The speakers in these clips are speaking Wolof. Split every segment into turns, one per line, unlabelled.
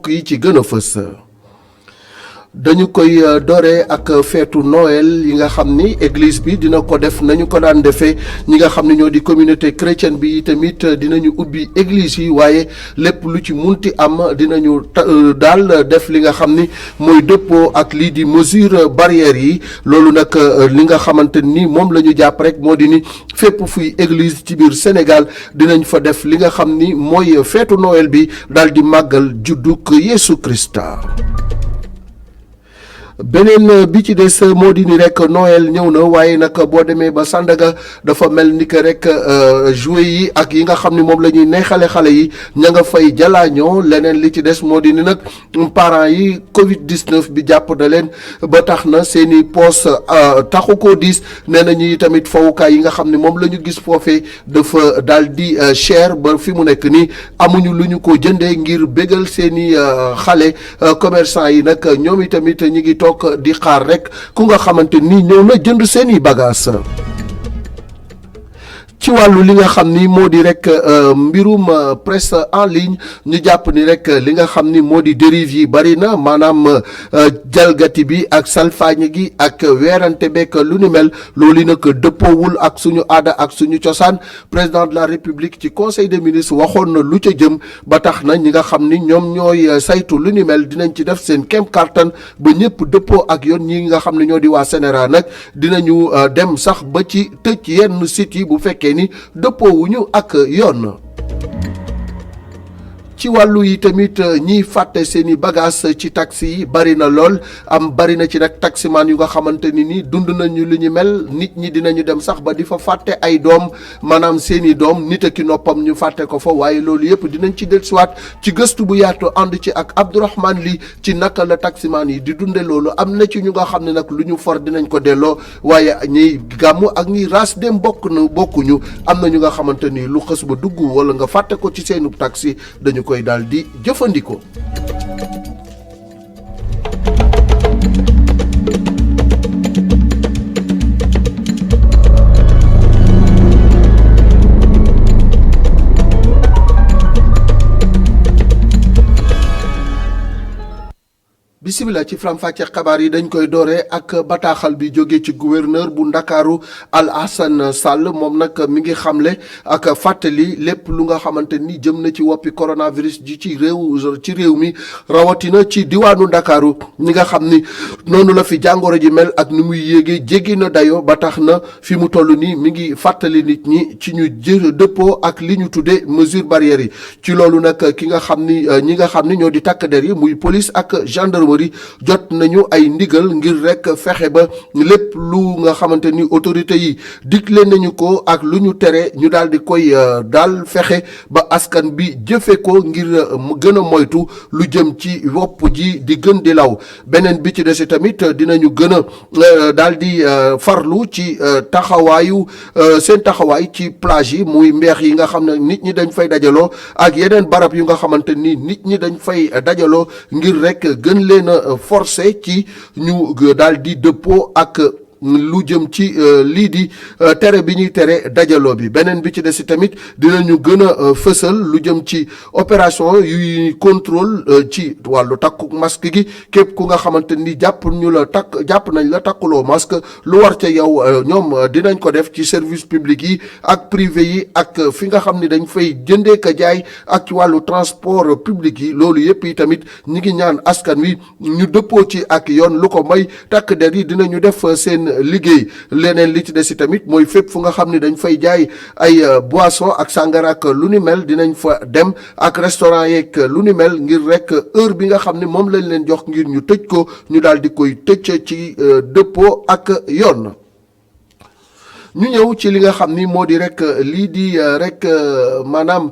yi ci gën a fës dañu koy dooree ak feetu Noël yi nga xam ni église bi dina ko def nañu ko daan defee ñi nga xam ne ñoo di communauté chrétienne bi tamit dinañu ubbi église yi waaye lépp lu ci munti am dinañu daal def li nga xam ni mooy dëppoo ak lii di mesure barrière yi loolu nag li nga xamante ni moom la ñu jàpp rek moo di ni fépp fuy église ci biir Sénégal dinañ fa def li nga xam ni mooy feetu Noël bi daal di màggal juddug Yeesu Krista. beneen bi ci des moo di ni rek Noël ñëw na waaye nag boo demee ba Sandaga dafa mel ni que rek jouet yi ak yi nga xam ni moom la ñuy neexale xale yi ña nga fay jalaañoo leneen li ci des moo di ni nag parents yi Covid 19 bi jàpp na leen ba tax na seen i poos taxu koo diis nee nañu tamit fowukaay yi nga xam ni moom la ñu gis foofee dafa daal di cher ba fi mu nekk nii amuñu lu ñu ko jëndee ngir bégal seen i xale commerçant yi nag ñoom itamit ñi ngi toog di xaar rek ku nga xamante ni ñëw na jënd seeni bagages. ci wàllu li nga xam ni moo di rek mbirum presse en ligne ñu jàpp ni rek li nga xam ni moo di dérive yi bari na maanaam jalgati bi ak salfaañe gi ak weerante beek lu ni mel loolu nag dëppoowul ak suñu aada ak suñu cosaan président de la république ci conseil des ministres waxoon na lu ca jëm ba tax na ñi nga xam ni ñoom ñooy saytu lu ni mel dinañ ci def seen kem kartan ba ñëpp dëppoo ak yoon ñi nga xam ne ñoo di waa Sénégal nag dinañu dem sax ba ci tëj yenn sites yi bu fekkee ni dëppoowuñu ak yoon. ci wàllu yi tamit ñiy fàtte seeni bagage ci taxi yi bari na lool bari na ci nag taximaan yu nga xamante ni dund nañu lu ñu mel nit ñi dinañu dem sax ba di fa fàtte ay doom maanaam seeni doom nit ak i noppam ñu fàtte ko fa waaye loolu yëpp dinañ ci dellusiwaat ci gëstu bu yaatu ànd ci ak Abdourahmane Ly ci naka la taximaan yi di dunde loolu am na ci ñu nga xam ne nag lu ñu for dinañ ko delloo waaye ñiy gàmmu ak ñiy raas dem bokkuñu am na ñu nga xamante ni lu xës ba dugg wala nga fàtte ko ci seenu taxi dañu koy daal di jëfandikoo. bisimilah ci faram-fàcce xabaar yi dañ koy dooree ak bataaxal bi jóge ci gouverneur bu Ndakaaru Alhassane Sall moom nag mi ngi xamle ak fàttali lépp lu nga xamante ni jëm na ci woppi coronavirus ji ci réew mi rawatina ci diwaanu Ndakaaru ñi nga xam ni noonu la fi jàngoro ji mel ak ni muy yéegee jéggi na dayo ba tax na fi mu toll nii mi ngi fàttali nit ñi ci ñu dëppoo ak li ñu tuddee mesure barrière yi ci loolu nag ki nga xam ni ñi nga xam ni ñoo di takk der yi muy police ak gendarmerie jot nañu ay ndigal ngir rek fexe ba lépp lu nga xamante ni autorité yi digle nañu ko ak lu ñu tere ñu daal di koy daal fexe ba askan bi jëfe ko ngir mu gën a moytu lu jëm ci wopp ji di gën di law beneen bi ci desi tamit dinañu gën a daal di farlu ci taxawaayu seen taxawaay ci plage yi muy mbeex yi nga xam ne nit ñi dañ fay dajaloo ak yeneen barab yu nga xamante ni nit ñi dañ fay dajaloo ngir rek gën leen forcé ci ñu daal di dëppoo ak lu jëm ci lii di tere bi ñuy tere dajaloo bi beneen bi ci des tamit dinañu gën a fësal lu jëm ci opération yuy contrôle ci wàllu takku masque gi képp ku nga xamante ni jàpp nañ la takkuloo masque lu war ca yow ñoom dinañ ko def ci service public yi ak privé yi ak fi nga xam ni dañ fay jëndee ka jaay ak ci wàllu transport public yi loolu yëpp yi tamit ñi ngi ñaan askan wi ñu dëppoo ci ak yoon lu ko may takk der yi dinañu def seen liggéey leneen li ci des tamit mooy fépp fu nga xam ni dañ fay jaay ay boisson ak sàngara ak lu ni mel dinañ fa dem ak restaurant yeeg lu ni mel ngir rek heure bi nga xam ne moom lañ leen jox ngir ñu tëj ko ñu daal di koy tëj ci dëppoo ak yoon. ñu ñëw ci li nga xam ni moo di rek lii di rek maanaam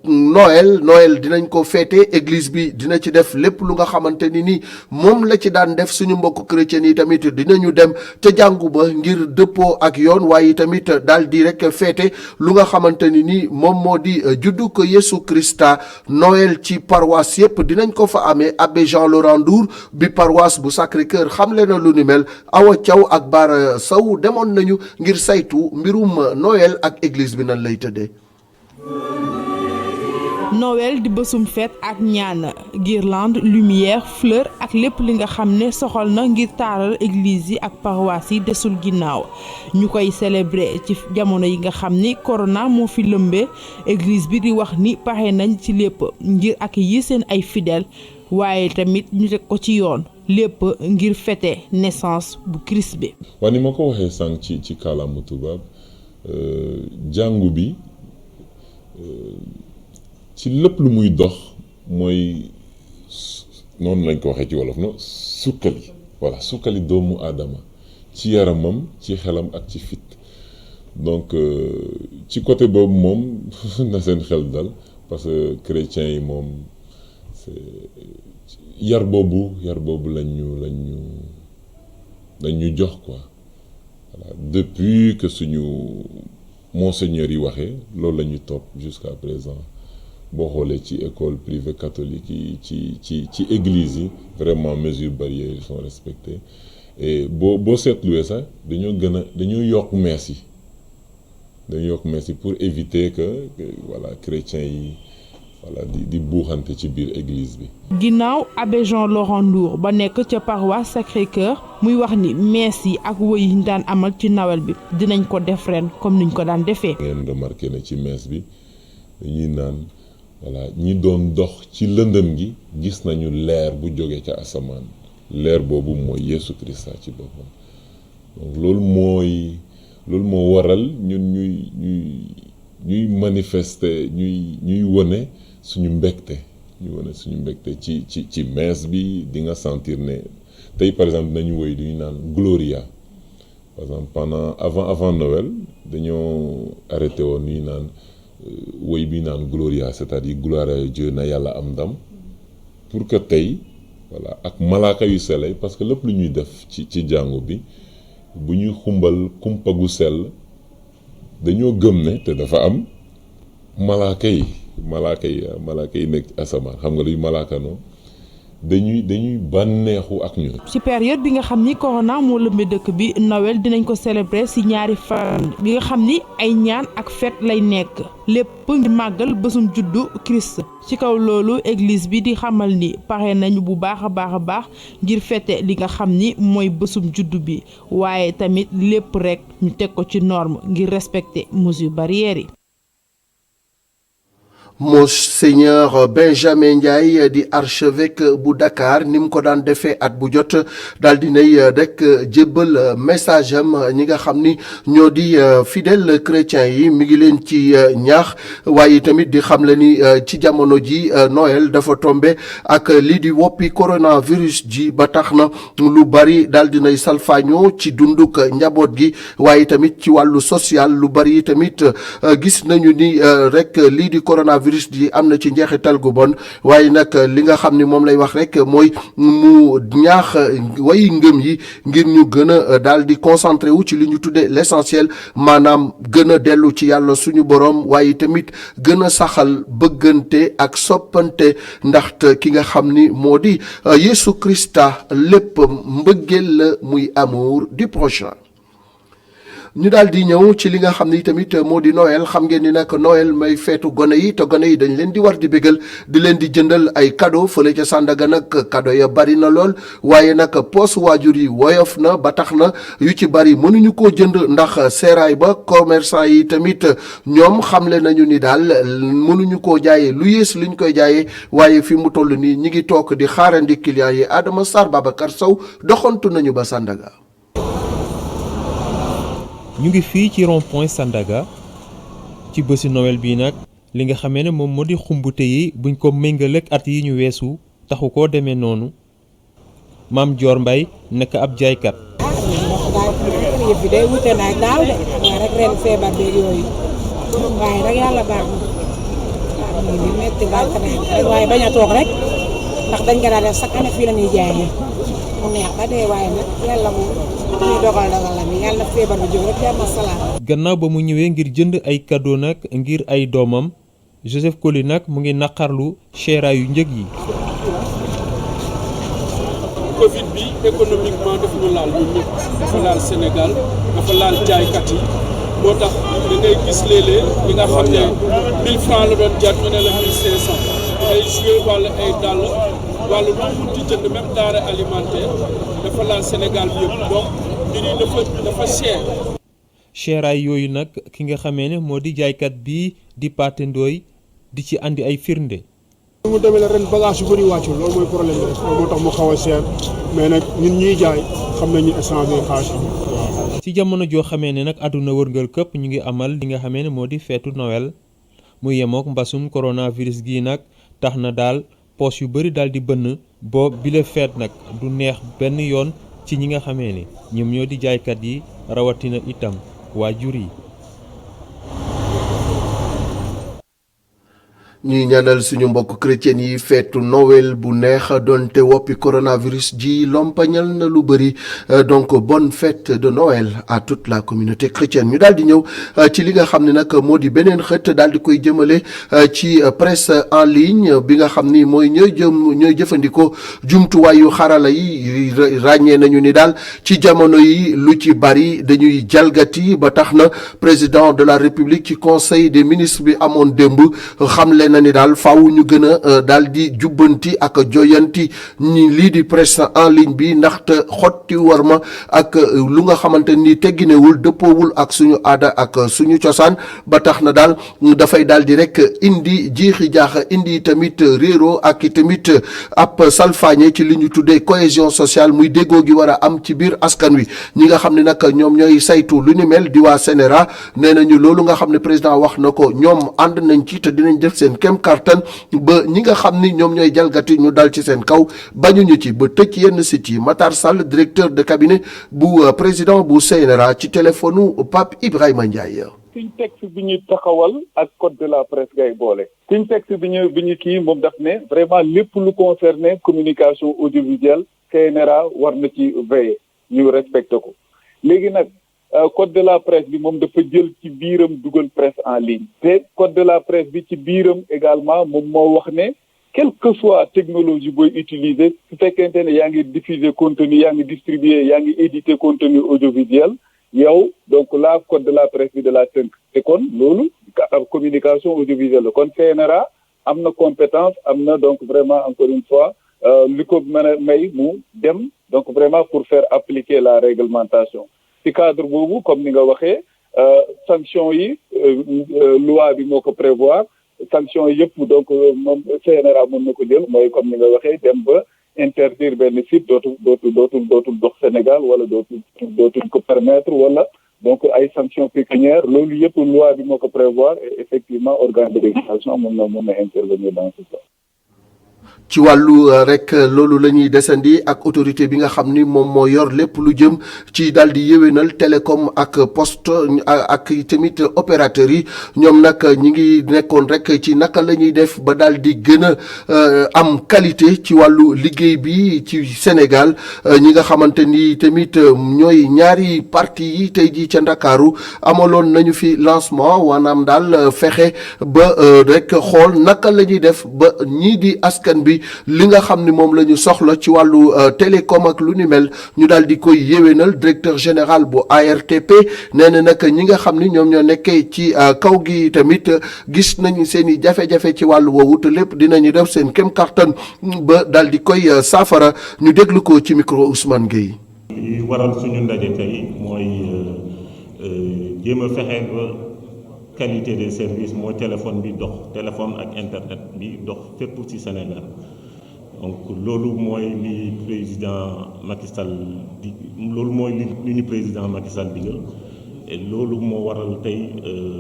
Noël dinañ ko féete église bi dina ci def lépp lu nga xamante ni moom la ci daan def suñu mbokk chrétien yi tamit dinañu dem ca jàngu ba ngir dëppoo ak yoon waaye tamit daal di rek féete lu nga xamante ni moom moo di juddu ko Yesu Krista Noël ci paroisse yëpp dinañ ko fa amee abbé Jean Laurent Ndour bi paroisse bu Sacré-Cœur xamle na lu ni mel Awa Thiaw ak Bara Sow demoon nañu ngir saytu mbirum Noël ak église bi nan lay tëddee.
Noël di bésum fête ak ñaan guirlande lumière fleur ak lépp li nga xam ne soxal na ngir taaral église yi ak paroisse yi desul ginnaaw ñu koy célébrer ci jamono yi nga xam ni corona moo fi lëmbee église bi di wax ni pare nañ ci lépp ngir accueillir seen ay fidèles waaye tamit ñu teg ko ci yoon lépp ngir fêter naissance bu Christ bi.
waaye ni ma ko waxee sànq ci kàllaama tubaab jàngu bi ci lépp lu muy dox mooy noonu lañ ko waxee ci wolof no sukkali doomu aadama ci yaramam ci xelam ak ci fit donc ci côté boobu moom na seen xel dal parce que chrétiens yi moom yar boobu lañ ñu jox quoi voilà depuis que suñu monseigneur yi waxee loolu la ñu topp jusqu'à présent boo xoolee ci école privée catholique yi ci église yi vraiment mesures barrières yi sont respectées et boo seetluwee sax dañoo yokk messe yi pour éviter que voilà chrétiens yi voilà di buuxante ci biir église bi.
ginnaaw abbé Jean Laurent Ndour ba nekk ca paroisse Sacré-Cœur muy wax ni messe yi ak woy yi ñu daan amal ci Noël bi dinañ ko def ren comme niñ ko daan defee.
ngeen remarqué na ci messe bi dañuy naan voilà ñi doon dox ci lëndëm gi gis nañu leer bu jóge ca asamaan leer boobu mooy Yeesu Krista ci boppam donc loolu moo waral ñun ñuy manifester ñuy wone suñu mbégte ci messe bi di nga sentir ne tey par exemple nañu woy duñu naan Gloria par exemple avant Noël dañoo arrêté woon ñuy naan woy bi naan Gloria c'est-à-dire gloire à Dieu na yàlla am ndam pour que tey voilà ak malaaka yu sell parce que lépp lu ñuy def ci jàngu bi bu ñuy xumbal kumpa gu sell dañoo gëm ne te dafa am malaaka yi nekk asamaan xam nga luy malaaka noonu dañuy bànneexu ak ñun.
ci période bi nga xam ni corona moo lëmbee dëkk bi Noël dinañ ko célébrer ci ñaari fan bi nga xam ni ay ñaan ak fête lay nekk lépp ngir màggal bésum juddu Christ ci kaw loolu église bi di xamal ni pare nañu bu baax a baax ngir fêter li nga xam ni mooy bésum juddu bi waaye tamit lépp rek ñu teg ko ci norme ngir respecter mesures barrières yi.
Monseigneur Benjamin Ndiaye di archevêque bu Dakar ni mu ko daan defee at bu jot daal di nay rek jébbal message am ñi nga xam ni ñoo di fidèles chrétiens yi mi ngi leen ci ñaax waaye tamit di xam le ni ci jamono ji Noël dafa tombé ak lii di woppi coronavirus ji ba tax na lu bari daal di nay salfaañoo ci dunduk njaboot gi waaye tamit ci wàllu social lu bari tamit gis nañu ni rek lii di coronavirus di am na ci njeexital gu bon waaye nag li nga xam ni moom lay wax rek mooy mu ñaax way ngëm yi ngir ñu gën a daal di concentré wu ci li ñu tuddee l'essentiel maanaam gën a dellu ci yàlla suñu borom waaye tamit gën a saxal bëggante ak soppante ndaxte ki nga xam ni moo di Yesu Krista lépp mbëggeel la muy amour du prochain. ñu daal di ñëw ci li nga xam ni tamit moo di Noël xam ngeen ni nag Noël may feetu gone yi te gone yi dañ leen di war di bégal di leen di jëndal ay cadeau fële ca Sandaga nag cadeau ya bari na lool waaye nag poos waajur yi woyof na ba tax na yu ci bari mënuñu koo jënd ndax seeraay ba commerçant yi tamit ñoom xamle nañu ni daal mënuñu koo jaayee lu yées liñ koy jaayee waaye fi mu toll nii ñi ngi toog di xaarandi clients yi Adama Sarr Babacar Sow doxantu nañu ba Sandaga.
ñu ngi fii ci rond-point Sandaga ci bési Noël bii nag li nga xamee ne moom moo di xumbute yi buñ ko méngaleeg at yi ñu weesu taxu koo demee noonu Maam Dior Mbaye nekk ab jaaykat.
yëf bi day wute na ak daaw de waaye rek ren feebar beeg yooyu waaye rek yàlla baax na waaw ñu metti daal waaye bañ a toog rek ndax dañ ko daan def chaque année fii la ñuy jaayee mu neex ba dee waaye nag yàlla moom ñuy dogal la ni yàlla feebar bi jóg rek jàmm salaam.
gannaaw ba mu ñëwee ngir jënd ay cadeau nag ngir ay doomam Joseph Koli nag mu ngi naqarlu seeraayu njëg yi.
Covid bi économiquement daf ñu laal ñun ñëpp dafa laal Sénégal dafa laal jaaykat yi moo tax ngay gis léeg-léeg li nga xam ne 1000 francs la doon jar ñu ne la 1500 ay jouet wala ay dàll wala lu munti jënd même denrée alimentaire dafa laal Sénégal bi yëpp donc mbir yi dafa cher.
cheraay yooyu nag ki nga xamee ne moo di jaaykat bii di Pathé Ndoye di ci andi ay firnde.
mu demee la ren bagage yu bëri wàccul loolu mooy problème bi rek loolu moo tax mu xaw a cher mais nag ñun ñuy jaay xam nañu instant bi xaas waaw.
ci jamono joo xamee ne nag àdduna wërngal këpp ñu ngi amal li nga xamee ne moo di feetu Noël mu yemook mbasum coronavirus gii nag tax na daal poche yu bëri daal di bënn boo bile feet nag du neex benn yoon ci ñi nga xamee ne ñoom ñoo di jaaykat yi rawatina itam waajur yi.
ñuy ñaanal suñu mbokk chrétien yi feetu Noël bu neex donte woppi coronavirus ji lompañal na lu bëri donc bonne fête de Noël à toute la communauté chrétienne ñu daal di ñëw ci li nga xam ne nag moo di beneen xët daal di koy jëmale ci presse en ligne bi nga xam ni mooy ñooy jëfandikoo jumtuwaayu xarala yi ràññee nañu ni daal ci jamono yi lu ci bari dañuy jalgati ba tax na président de la République ci conseil des ministres bi amoon démb xamle na ni daal faaw ñu gën a daal di jubbanti ak joyanti ñi lii di presse en ligne bi ndaxte xotti war ma ak lu nga xamante ni tegginewul dëppoowul ak suñu aada ak suñu cosaan ba tax na daal dafay daal di rek indi jiixi jaaxa indi tamit réero ak i tamit ab salfaañe ci li ñu tuddee cohésion sociale muy déggoo gi war a am ci biir askan wi ñi nga xam ne nag ñoom ñooy saytu lu ni mel di waa CNRA nee nañu loolu nga xam ne président wax na ko ñoom ànd nañ ci te dinañ def seen kem kartan ba ñi nga xam ni ñoom ñooy jalgati ñu dal ci seen kaw bañuñu ci ba tëj yenn sites yi. Matar Sall directeur de cabinet bu président bu CNRA ci téléphone Pape Ibrahima Ndiaye.
suñ texte bi ñu taxawal ak code de la presse ngay boole suñ texte bi ñu kii moom daf ne vraiment lépp lu concerné communication audiovisuelle CNRA war na ci veiller ñu respecté ko léegi nag code de la presse bi moom dafa jël ci biiram dugal presse en ligne te code de la presse bi ci biiram également moom moo wax ne quelle que soit technologie booy utiliser su fekkente ne yaa ngi diffuser contenu yaa ngi distribuer yaa ngi éditer contenu audiovisuel yow donc la code de la presse bi de la tënk te kon loolu communication audiovisuelle la kon CNRA am na compétence am na donc vraiment encore une fois li ko mën a may mu dem donc vraiment pour faire appliquer la réglementation ci cadre boobu comme ni nga waxee sanction yi loi bi moo ko prévoir sanction yëpp donc moom CNRA mën na ko jël mooy comme ni nga waxee dem ba interdire benn site dootul dox Sénégal wala dootul ko permettre wala donc ay sanctions pécuniaires loolu yëpp loi bi moo ko prévoir et effectivement organe de régulation mën na intervenir dans ce cas.
ci wàllu rek loolu la ñuy desandi ak autorité bi nga xam ni moom moo yor lépp lu jëm ci daal di yéwénal télécom ak poste ak tamit opérateurs yi ñoom nag ñi ngi nekkoon rek ci naka la ñuy def ba daal di gën a am qualité ci wàllu liggéey bi ci Sénégal ñi nga xamante ni tamit ñooy ñaari parti yi tey jii ca Ndakaaru amaloon nañu fi lancement waanaam daal fexe ba rek xool naka la ñuy def ba ñii di askan bi li nga xam ni moom la ñu soxla ci wàllu télécom ak lu ni mel ñu daal di koy yéwénal directeur général bu ARTP nee na nag ñi nga xam ni ñoom ñoo nekkee ci kaw gi tamit gis nañu seen i jafe-jafe ci wàllu woowu te lépp dinañu def seen kem kartan ba daal di koy saafara ñu déglu ko ci micro Ousmane Gueye.
li waral suñu ndaje tey mooy jéem a fexe ba qualité des services mooy téléphone bi dox téléphone ak internet bi dox fépp ci Sénégal donc loolu mooy li président Macky Sall di loolu mooy li ñu président Macky Sall digal et loolu moo waral tey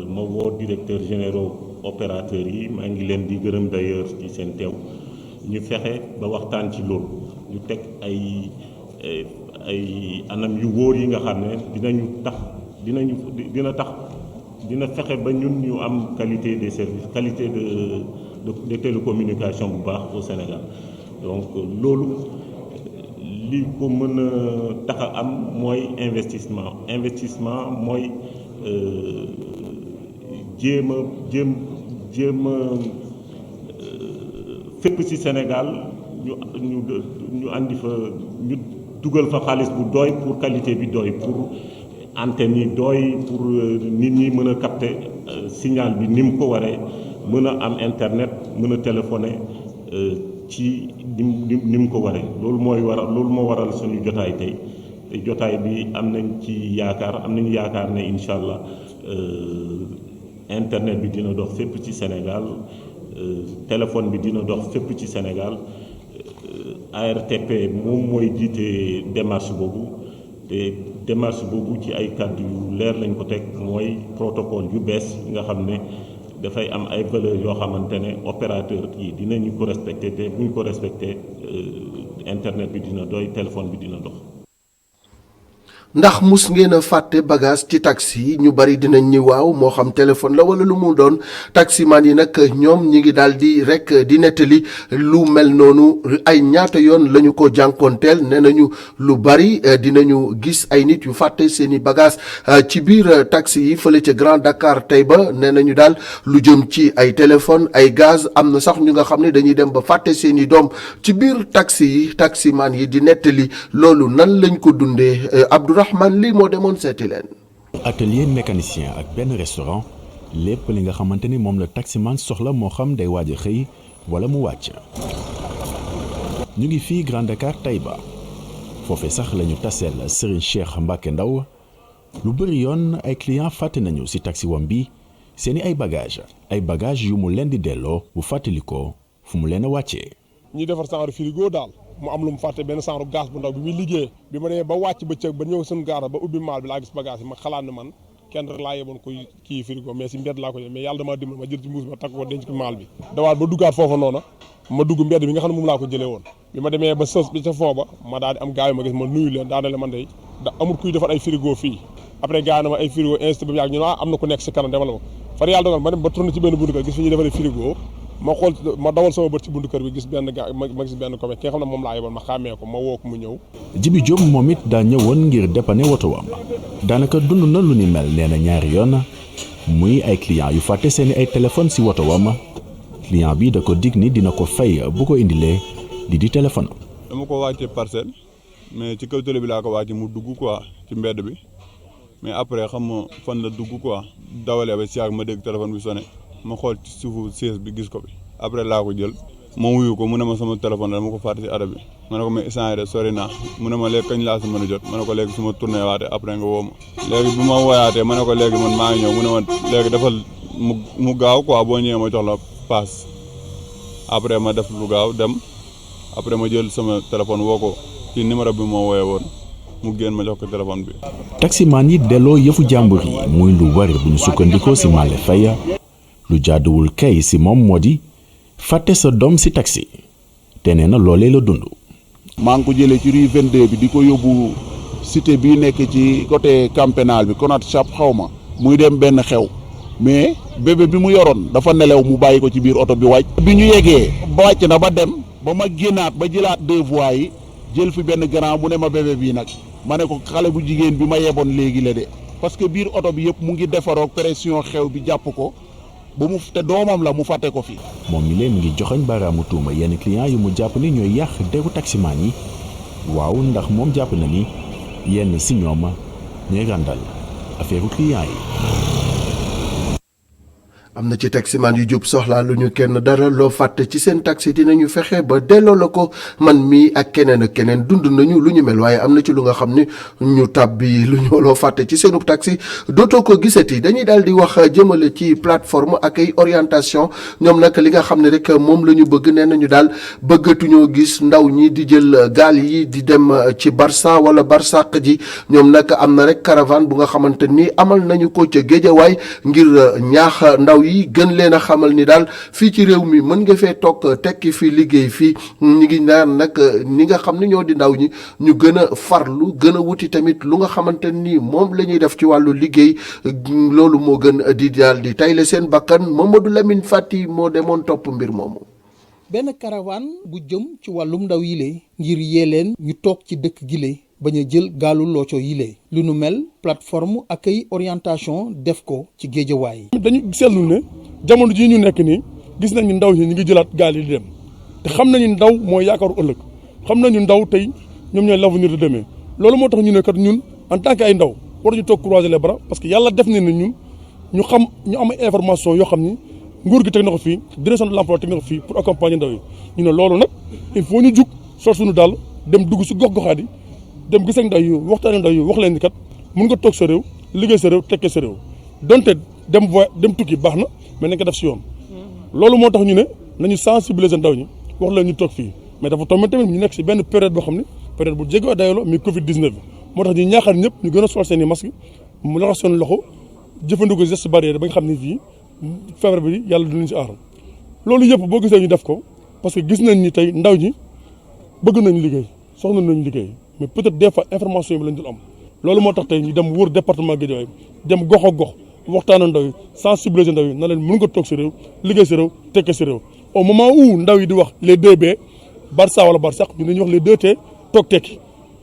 ma woo directeur généraux opérateurs yi maa ngi leen di gërëm d'ailleurs ci seen teew ñu fexe ba waxtaan ci loolu ñu teg ay anam yu wóor yi nga xam ne dina fexe ba ñun ñu am qualité des services qualité de télécommunication bu baax au Sénégal donc loolu li ko mën a tax a am mooy investissement mooy jéem a fépp ci Sénégal ñu andi fa ñu dugal fa xaalis bu doy pour qualité bi doy pour antenne yi doy pour nit ñi mën a capter signal bi ni mu ko waree mën a am internet mën a téléphoner ci ni mu ko waree loolu moo waral suñu jotaay tey te jotaay bi am nañu yaakaar ne incha allah internet bi dina dox fépp ci Sénégal téléphone bi dina dox fépp ci Sénégal ARTP moom mooy jiite démarche boobu te démarche boobu ci ay kàddu yu leer lañ ko teg mooy protocole yu bees nga xam ne dafay am ay valeurs yoo xamante ne opérateur yi dinañu ko respecté te buñ ko respecté internet bi dina doy téléphone bi dina dox.
ndax mus ngeen a fàtte bagage ci taxi ñu bari dinañ ñi waaw moo xam téléphone la wala lu mu doon taximan yi nag ñoom ñi ngi daal di rek di nettali lu mel noonu ay ñaata yoon lañu ko jànkoonteel nee nañu lu bari dinañu gis ay nit yu fàtte seeni bagage ci biir taxi yi fële ca Grand Dakar tey ba nee nañu daal lu jëm ci ay téléphone ay gaz am na sax ñu nga xam ne dañuy dem ba fàtte seeni doom ci biir taxi yi taximan yi di nettali loolu nan lañ ko dundee Abdourahmane lii moo demoon seeti leen.
atelier mécanicien ak benn restaurant lépp li nga xamante ni moom la taximan soxla moo xam day waaj a xëy wala mu wàcc. ñu ngi fii Grand Dakar Taïba foofee sax lañu taseel Serigne Cheikh Mbacke Ndaw lu bëri yoon ay client fàtte nañu ci taxi wam bi seeni ay bagage yu mu leen di delloo bu fàttalikoo fu mu leen a wàccee.
ñuy defar genre frigo daal mu am lu mu fàtte benn genre gaz bu ndaw bi muy liggéey bi ma demee ba wàcc bëccëg ba ñëw suñu gaara ba ubbi maal bi laa gis bagage yi ma xalaat ne man kenn rek laa yeboon koy kii frigo mais si mbedd laa ko jël mais yàlla damaa dimbali ma jël ci mbuus ma takk ko denc ko maal bi dawaat ba duggaat foofa noona ma dugg mbedd bi nga xam ne moom laa ko jëlee woon bi ma demee ba sës bi ca fond ba ma daal di am gars yi ma gis ma nuyu leen daane la man day da amul kuy defar ay frigo fii après gars yi na ma ay frigo insté ba mu yàgg ñu am na ku nekk si kanam demal ma far yàlla dogal ma dem ba tourné ci benn buntu kër gis fi ñuy defaree frigo ma xool ma dawal sama bët ci buntu kër bi gis benn gars ma gis benn commerce ki nga xam ne moom laa yeboon ma xàmmee ko ma woo ko mu ñëw.
Jibi Diop moom it daa ñëwoon ngir dépanner woto wam daanaka dund na lu ni mel nee na ñaari yoon muy ay client yu fàtte seeni ay téléphone ci woto wam client bi da ko dig ni dina ko fay bu ko indilee di téléphone.
dama ko wàccee parcelle mais ci kaw télé bi laa ko wàccee mu dugg quoi ci mbedd bi mais après xam nga fan la dugg quoi dawalee ba si ak ma dégg téléphone bi sonné ma xool ci suufu siège bi gis ko bi après laa ko jël ma wuyu ko mu ne ma sama téléphone dama ko fàtte ci arab bi ma ne ko mais instant yii de sori naa mu ne ma léegi kañ laa si mën a jot ma ne ko léegi su ma tourné waatee après nga woo ma léegi bu ma woyaatee ma ne ko léegi man maa ngi ñëw mu ne ma léegi defal mu gaaw quoi boo ñëwee ma jox la paas après ma def lu gaaw dem après ma jël sama téléphone woo ko ci numéro bi moo wooyee woon mu génn ma jox ko téléphone bi.
taximaan yi delloo yëfu jàmbur yi muy lu war bu ñu sukkandikoo ci Male Faye lu jaaduwul kay ci moom moo di fàtte sa doom ci taxi te nee na loolee la dund.
maa ngi ko jëlee ci rue 22 bi di ko yóbbu cité bii nekk ci côté camp pénal bi Konat Chap xaw ma muy dem benn xew mais bébé bi mu yoroon dafa nelew mu bàyyi ko ci biir oto bi wàcc. bi ñu yeggee ba wàcc na ba dem ba ma génnaat ba jëlaat 2 voies yi jël fi benn grand mu ne ma bébé bii nag ma ne ko xale bu jigéen bi ma yeboon léegi la de parce que biir oto bi yëpp mu ngi defaroog pression xew bi jàpp ko. ba mu te doomam la mu fàtte ko fii.
moom mi leen mu ngi joxoñ baaraamu tuuma yenn client yu mu jàpp ni ñooy yàq deru taximaan yi waaw ndax moom jàpp na ni yenn si ñoom ñooy ràndal affaire client yi.
am na ci taximan yu jub soxlaa lu ñu kenn dara loo fàtte ci seen taxi dinañu fexe ba delloo la ko man mii ak keneen ak keneen dund nañu lu ñu mel waaye am na ci lu nga xam ni ñu tàbbi lu ñu loo fàtte ci seenu taxi dootoo ko gisati dañuy daal di wax jëmale ci plateforme ak ay orientation ñoom nag li nga xam ne rek moom la ñu bëgg nee nañu daal bëggatuñoo gis ndaw ñi di jël gaal yi di dem ci Barça wala Barsaq ji ñoom nag am na rek caravane bu nga xamante ni amal nañu ko ca Géejawaay ngir ñaax ndaw yi gën leen a xamal ni daal fii ci réew mi mën nga fee toog tekki fii liggéey fii ñu ngi naan nag ñi nga xam ne ñoo di ndaw ñi ñu gën a farlu gën a wuti tamit lu nga xamante ni moom la ñuy def ci wàllu liggéey loolu moo gën di daal di tayle seen bakkan Mamadou Lamine Fati moo demoon topp mbir moomu.
benn caravane bu jëm ci wàllum ndaw yile ngir yee leen ñu toog ci dëkk gile bañ a jël gaalu looco yile lu nu mel plateforme accueil orientation def ko ci Géejawaay.
dañu seetlu ne jamono jii ñu nekk nii gis nañu ndaw ñi ñu ngi jëlaat gaal yi di dem te xam nañu ndaw mooy yaakaaru ëllëg xam nañu ndaw tey ñoom ñooy l'avenir de demain loolu moo tax ñu ne kat ñun en tant que ay ndaw waruñu toog croiser les bras parce que yàlla def na ne ñun ñu am information yoo xam ni nguur gi teg na ko fii direction de l'emploi teg na ko fii pour accompagner ndaw yi ñu ne loolu nag il faut ñu jug sol suñu daal dem dugg si gox-goxaat yi dem gis ak ndaw yi waxtaan ak ndaw yi wax leen ni kat mun nga toog sa réew liggéey sa réew tekkee sa réew donte dem tukki baax na mais nañ ko def si yoon. loolu moo tax ñu ne nañu sensibiliser ndaw ñi wax leen ñu toog fii mais dafa tombé tamit ñu nekk si benn période boo xam ne période bu jege dayoo mi Covid 19 bi moo tax ñu ñaaxal ñëpp ñu gën a sol seen i masque mu laxas seen loxo jëfandikoo geste barrière ba nga xam ne fii feebar bi yàlla dinañ si aar loolu yëpp boo gisee ñu def ko parce que gis nañ ni tey ndaw ñi bëgg nañ liggéey soxla nañ liggéey mais peut-être des fois information bi lañ dul am loolu moo tax tey ñu dem wër département Guédiawaye dem gox ak gox waxtaan ak ndaw yi sensibiliser ndaw yi na leen mën nga toog si réew liggéey si réew tekkee si réew au moment où ndaw yi di wax les 2B Barça wala Barsax ñu dañuy wax les 2T toog tekki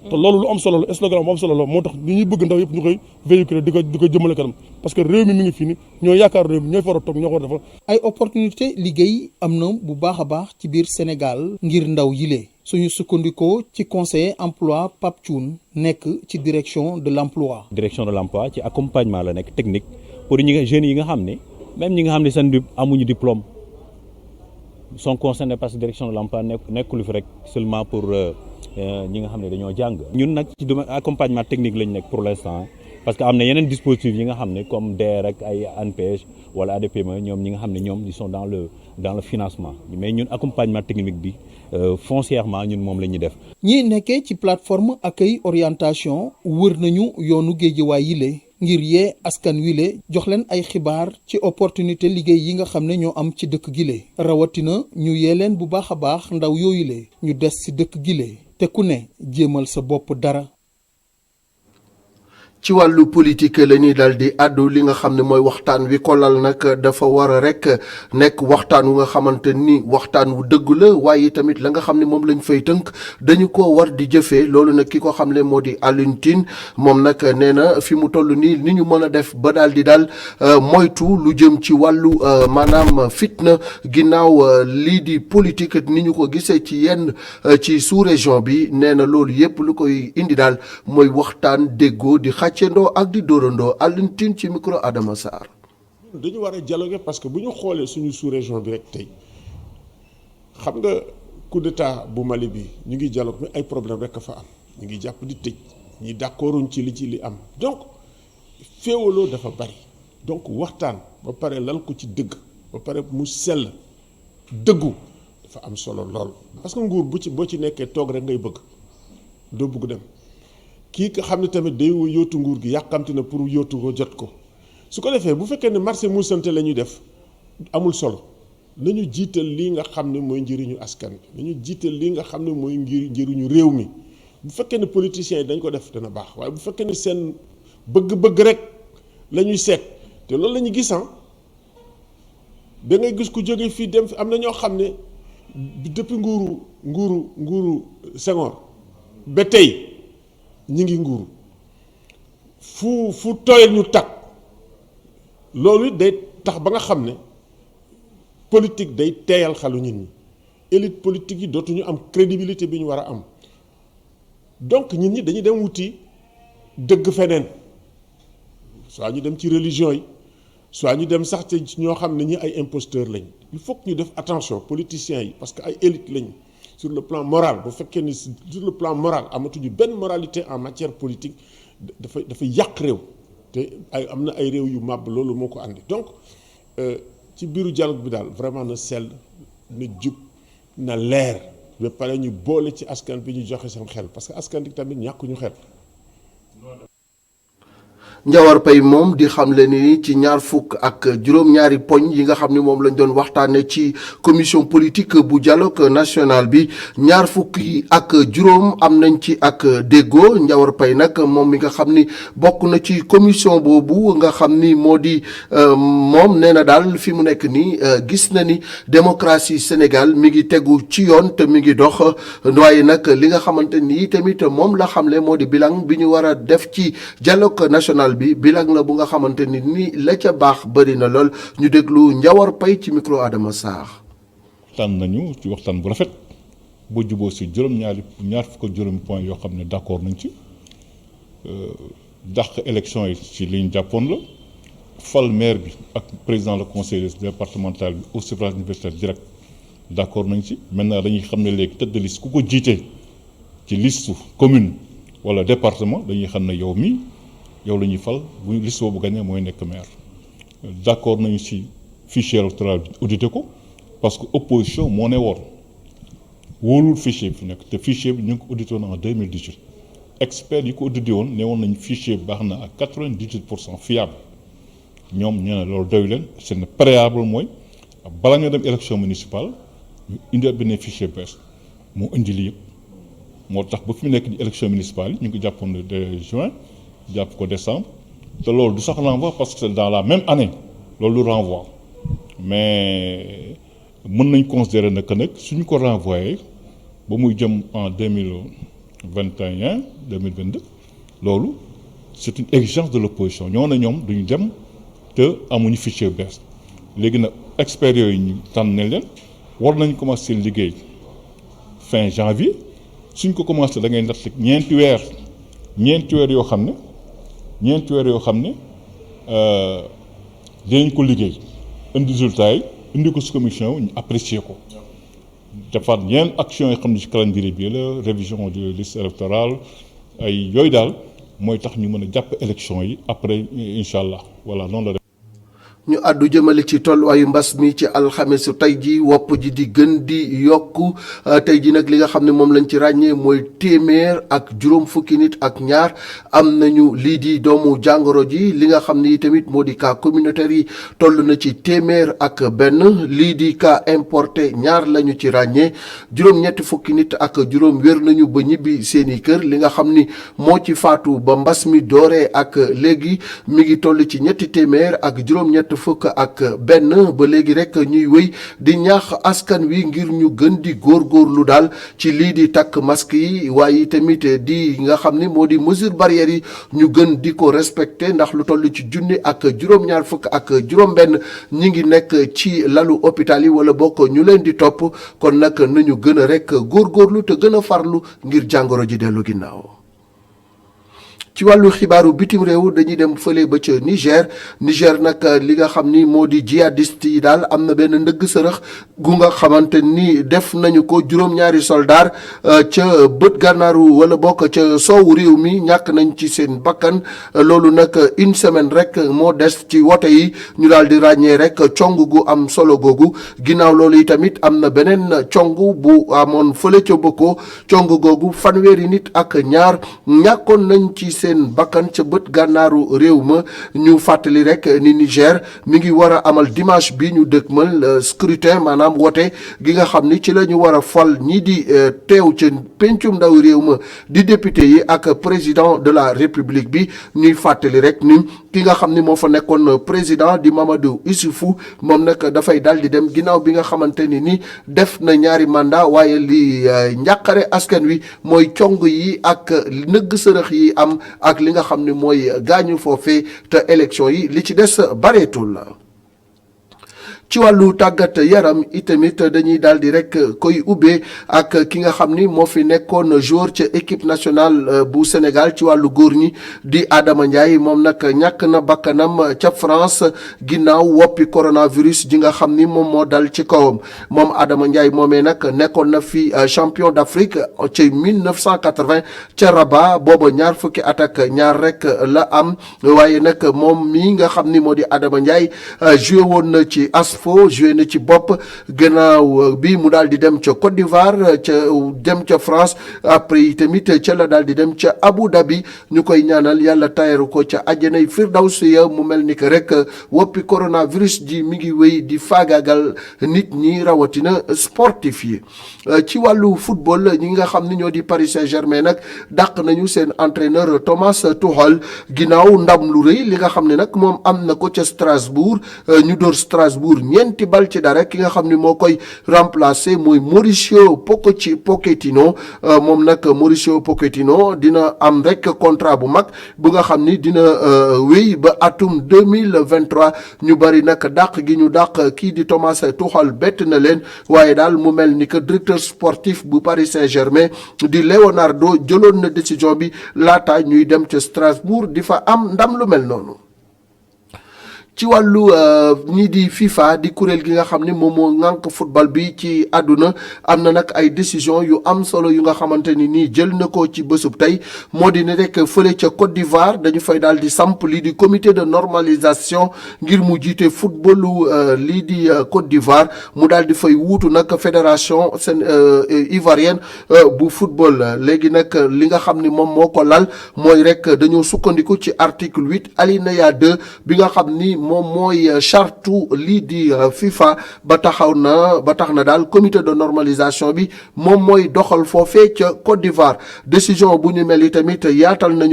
te loolu lu am solo la slogan bu am solo la moo tax ni ñuy bëgg ndaw yëpp ñu koy véhiculer di ko jëmale kanam parce que réew mi ngi fii ni ñoo yaakaar réew mi ñooy fa war a toog ñoo ko war a defar.
ay opportunité liggéey am na bu baax a baax ci biir Sénégal ngir ndaw yile suñu sukkandikoo ci conseiller emploi Pape Thioune nekk ci direction de l'emploi.
direction de l'emploi ci accompagnement la nekk technique pour ñi nga jeunes yi nga xam ne même ñi nga xam ne seen amuñu diplôme sont concernés parce que direction de l'emploi nekkul fi rek seulement pour ñi nga xam ne dañoo jàng. ñun nag ci domaine accompagnement technique lañ nekk pour l'instant parce que am na yeneen dispositifs yi nga xam ne comme DER ak ay ANPEJ wala ADPME ñoom ñi nga xam ne ñoom ils sont dans le financement mais ñun accompagnement technique bi foncièrement ñun moom la ñuy def.
ñi nekkee ci plateforme accueil orientation wër nañu yoonu Guédiawaye yile ngir yee askan wile jox leen ay xibaar ci opportunité liggéey yi nga xam ne ñoo am ci dëkk gile rawatina ñu yee leen bu baax a baax ndaw yooyu le ñu des ci dëkk gile te ku ne jéemal sa bopp dara.
ci wàllu politique la ñuy daal di àddu li nga xam ne mooy waxtaan wi ko lal nag dafa war a rek nekk waxtaan wu nga xamante ni waxtaan wu dëgg la waaye tamit la nga xam ne moom lañ fay tënk dañu ko war di jëfee loolu nag ki ko xam ne moo di Alioune Tine moom nag nee na fi mu toll nii ni ñu mën a def ba daal di daal moytu lu jëm ci wàllu maanaam fitna ginnaaw lii di politique ni ñu ko gisee ci yenn ci sous-région bi nee na loolu yépp lu koy indi daal mooy waxtaan déggoo di xàccendoo ak di dóorandoo Alioune Tine ci micro Adama Sarr.
dañu war a dialoguer parce que bu ñu xoolee suñu sous-région bi rek tey xam nga coup d'état bu Mali bi ñu ngi dialogue mais ay problème rek a fa am ñu ngi jàpp di tëj ñi d'accorduñ ci li am donc féewaloo dafa bari donc waxtaan ba pare lal ko ci dëgg ba pare mu sell dëggu dafa am solo lool. parce que nguur boo ci nekkee toog rek ngay bëgg doo bëgg dem kii nga xam ne tamit day yóotu nguur gi yàkkamti na pour yóotu ko jot ko su ko defee bu fekkee ne marché mu sante la ñuy def amul solo nañu jiital lii nga xam ne mooy njëriñu askan bi nañu jiital lii nga xam ne mooy njëriñu réew mi bu fekkee ne politiciens yi dañ ko def dana baax waaye bu fekkee ne seen bëgg-bëgg rek la ñuy seet te loolu la ñu gis da ngay gis ku jóge fii dem fi am na ñoo xam ne depuis nguuru Senghor ba tey ñi ngi nguuru fu tooyal ñu tag loolu day tax ba nga xam ne politique day teeyal xelu nit ñi élite politique yi dootuñu am crédibilité bi ñu war a am donc nit ñi dañuy dem wuti dëgg feneen soit ñu dem ci religion yi soit ñu dem sax ci ñoo xam ne ñi ay imposteurs lañ il faut que ñu def attention politiciens yi parce que ay élite lañ sur le plan moral bu fekkee ni sur le plan moral amatuñu benn moralité en matière politique dafa yàq réew te am na ay réew yu màbb loolu moo ko andi donc ci biiru dialogue bi daal vraiment na sell na jub na leer ba pare ñu boole ci askan bi ñu joxe seen xel parce que askan bi tamit ñàkkuñu xel.
Njawar Pay moom di xamle ni ci ñaar fukk ak juróom-ñaari poñ yi nga xam ne moom lañ doon waxtaane ci commission politique bu dialogue national bi ñaar fukk yi ak juróom am nañ ci ak déggoo Njawar Pay nag moom mi nga xam ni bokk na ci commission boobu nga xam ni moo di moom nee na daal fi mu nekk nii gis na ni démocratie Sénégal mi ngi tegu ci yoon te mi ngi dox waaye nag li nga xamante ni tamit moom la xamle moo di bilan bi ñu war a def ci dialogue national bi bilang la bu nga xamante ni la ca baax bëri na lool ñu déglu Njawar Pay ci micro Adama Sarr.
waxtaan nañu ci waxtaan bu rafet boo juboo si ñaar fukk ak juróomi point yoo xam ne d'accord nañ ci dàq élection yi ci li ñu jàppoon la fal maire bi ak président le conseil départemental bi au suffrage universel direct d'accord nañ ci maintenant dañuy xam ne léegi tête de liste ku ko jiite ci liste commune wala département dañuy xam ne yow la ñuy fal bu liste boobu gagné mooy nekk maire d'accord nañu ci fichier électoral bi audité ko parce que opposition moo ne woon wóolul fichier bi fi nekk te fichier bi ñu ngi ko audité woon en 2018 experts yi ko audité woon ne woon nañu fichier bi baax na à 98% fiable ñoom ñu ne loolu doy leen seen préalable mooy bala ñoo dem élection municipale ñu indi benn fichier bees moo indi lii yëpp moo tax ba fi mu nekk di élection municipale yi ñu ngi ko jàppoon de juin jàpp ko décembre te loolu du sax renvoi parce que c'est dans la même année loolu du renvoi mais mën nañ considérer ne que nag suñu ko renvoyé ba muy jëm en 2021 2022 loolu c'est une exigence de l'opposition ñoo ne ñoom duñu dem te amuñu fichier bees léegi nag experts yooyu ñu tànn leen war nañ commencer liggéey fin janvier suñ ko commencé da ngay natt ñeenti weer yoo xam ne dinañ ko liggéey indi résultat yi indi ko su commission ñu apprécier ko defaat yenn action yoo xam ne ci calendrier bi la révision de liste électorale ay yooyu daal mooy tax ñu mën a jàpp élection yi après incha allah voilà noonu la.
ñu àddu jëmale ci tolluwaayu mbas mi ci alxames tey ji wopp ji di gën di yokku tey ji nag li nga xam ne moom lañ ci ràññee mooy téeméer ak juróom fukki nit ak ñaar am nañu lii di doomu jàngoro ji li nga xam ne tamit moo di cas communautaire yi toll na ci téeméer ak benn lii di cas importé ñaar lañu ci ràññee juróom-ñetti fukki nit ak juróom wér nañu ba ñibbi seeni kër li nga xam ni moo ci faatu ba mbas mi dooree ak léegi mi ngi toll ci ñetti téeméer ak juróom-ñett fukk ak benn ba léegi rek ñuy wéy di ñaax askan wi ngir ñu gën di góorgóorlu daal ci lii di takk masque yi waaye tamit di nga xam ni moo di mesure barrière yi ñu gën di ko respecté ndax lu toll ci junni ak juróom-ñaar fukk ak juróom-benn ñi ngi nekk ci lalu hôpital yi wala bokk ñu leen di topp kon nag nañu gën a rek góorgóorlu te gën a farlu ngir jàngoro ji dellu ginnaaw. ci wàllu xibaaru bitim réew dañuy dem fële ba ca Niger nag li nga xam ni moo di jihadiste yi daal am na benn ndëgg sërëx gu nga xamante ni def nañu ko juróom-ñaari soldaar ca bët gànnaaru wala bokk ca soowu réew mi ñàkk nañ ci seen bakkan loolu nag une semaine rek moo des ci wote yi ñu daal di ràññee rek cong gu am solo googu ginnaaw loolu yi tamit am na beneen cong bu amoon fële ca Boko cong googu fanweeri nit ak ñaar ñàkkoon nañ ci seen bakkan ca bët gànnaaru réew ma ñu fàttali rek ni Niger mi ngi war a amal dimanche bi ñu dëkkmal scrutin maanaam wote gi nga xam ni ci la ñu war a fal ñii di teew ca pencum ndaw réew ma di député yi ak président de la république bi ñuy fàttali rek ni ki nga xam ni moo fa nekkoon président di Mamadou Issoufou moom nag dafay daal di dem ginnaaw bi nga xamante ni def na ñaari mandat waaye li njàqare askan wi mooy cong yi ak nëgg sërëx yi am ak li nga xam ne mooy gaañu foofee te élection yi li ci des bareetul la. ci wàllu tàggat yaram itamit dañuy daal di rek koy ubbee ak ki nga xam ni moo fi nekkoon joueur ca équipe nationale bu Sénégal ci wàllu góor ñi di Adama Ndiaye moom nag ñàkk na bakkanam ca France ginnaaw woppi coronavirus ji nga xam ni moom moo dal ci kawam moom Adama Ndiaye moomee nag nekkoon na fi champion d'Afrique ci 1980 ca Rabat booba ñaar fukki at ak ñaar rek la am waaye nag moom mii nga xam ni moo di Adama Ndiaye joué woon na ci ASFO joué na ci bopp gannaaw bi mu daal di dem ca Côte d'Ivoire dem ca France après tamit ca la daal di dem ca Abu Dhabi ñu koy ñaanal yàlla tayaru ko ca àjjanay firdawsiya mu mel ni que rek woppi coronavirus ji mi ngi wéy di faagaagal nit ñi rawatina sportif yi ci wàllu football ñi nga xam ni ñoo di Paris Saint-Germain nag dàq nañu seen entraîneur Thomas Tuchel ginnaaw ndam lu rëy li nga xam ne nag moom am na ko ca Strasbourg ñu door Strasbourg ñeenti bal ci dara. Ki nga xam ni moo koy remplacer mooy Mauricio Pochettino moom nag Mauricio Pochettino dina am rek contrat bu mag bu nga xam ni dina wéy ba atum 2023 ñu bari nag dàq gi ñu dàq kii di Thomas Tuchel bett na leen waaye daal mu mel ni que directeur sportif bu Paris Saint-Germain di Leonardo jëloon na décision bi laata ñuy dem ca Strasbourg di fa am ndam lu mel noonu. ci wàllu ñii di FIFA di kuréel gi nga xam ne moom moo ŋànk football bi ci àdduna am na nag ay décision yu am solo yu nga xamante ni nii jël na ko ci bésub tey moo di ne rek fële ca Côte d'Ivoire dañu fay daal di samp lii di comité de normalisation ngir mu jiite footballu lii di Côte d'Ivoire mu daal di fay wuutu nag fédération ivoirienne bu football léegi nag li nga xam ni moom moo ko lal mooy rek dañoo sukkandiku ci article 8 alinéa 2 bi nga xam ni moom mooy chartu lii di FIFA ba tax na daal comité de normalisation bi moom mooy doxal foofee ca Côte d'Ivoire décision bu ñu mel ni tamit yaatal nañu